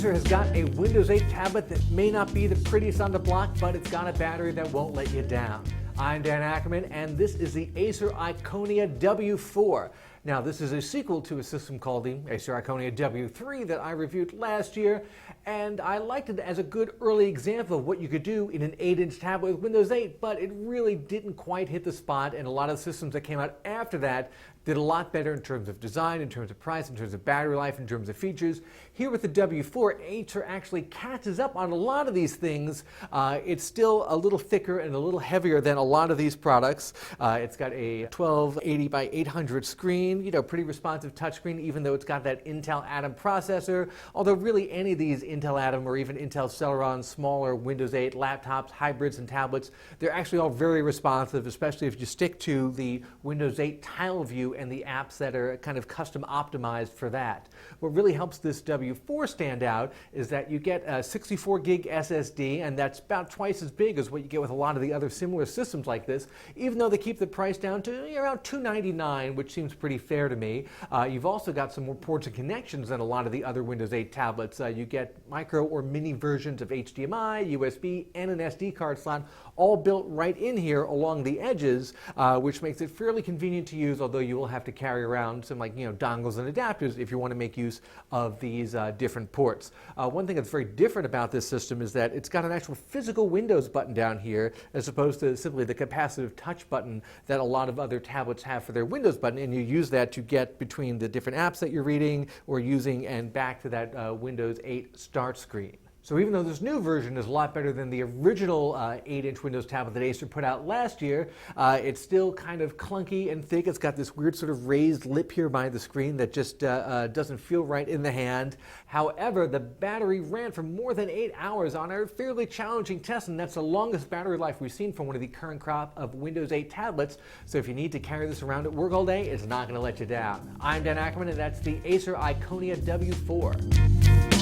Acer has got a Windows 8 tablet that may not be the prettiest on the block, but it's got a battery that won't let you down. I'm Dan Ackerman, and this is the Acer Iconia W4. Now, this is a sequel to a system called the Acer Iconia W3 that I reviewed last year, and I liked it as a good early example of what you could do in an 8-inch tablet with Windows 8, but it really didn't quite hit the spot, and a lot of the systems that came out after that did a lot better in terms of design, in terms of price, in terms of battery life, in terms of features. Here with the W4, Acer actually catches up on a lot of these things. It's still a little thicker and a little heavier than a lot of these products. It's got a 1280 by 800 screen, pretty responsive touchscreen, even though it's got that Intel Atom processor. Although really any of these Intel Atom or even Intel Celeron smaller Windows 8 laptops, hybrids, and tablets, they're actually all very responsive, especially if you stick to the Windows 8 tile view and the apps that are kind of custom optimized for that. What really helps this W4 stand out is that you get a 64 gig SSD, and that's about twice as big as what you get with a lot of the other similar systems like this, even though they keep the price down to around $299, which seems pretty fair to me. You've also got some more ports and connections than a lot of the other Windows 8 tablets. You get micro or mini versions of HDMI, USB, and an SD card slot, all built right in here along the edges, which makes it fairly convenient to use, although you will have to carry around some dongles and adapters if you want to make use of these different ports. One thing that's very different about this system is that it's got an actual physical Windows button down here as opposed to simply the capacitive touch button that a lot of other tablets have for their Windows button, and you use that to get between the different apps that you're reading or using and back to that Windows 8 start screen. So even though this new version is a lot better than the original 8-inch Windows tablet that Acer put out last year, it's still kind of clunky and thick. It's got this weird sort of raised lip here by the screen that just doesn't feel right in the hand. However, the battery ran for more than 8 hours on a fairly challenging test, and that's the longest battery life we've seen from one of the current crop of Windows 8 tablets. So if you need to carry this around at work all day, it's not going to let you down. I'm Dan Ackerman, and that's the Acer Iconia W4.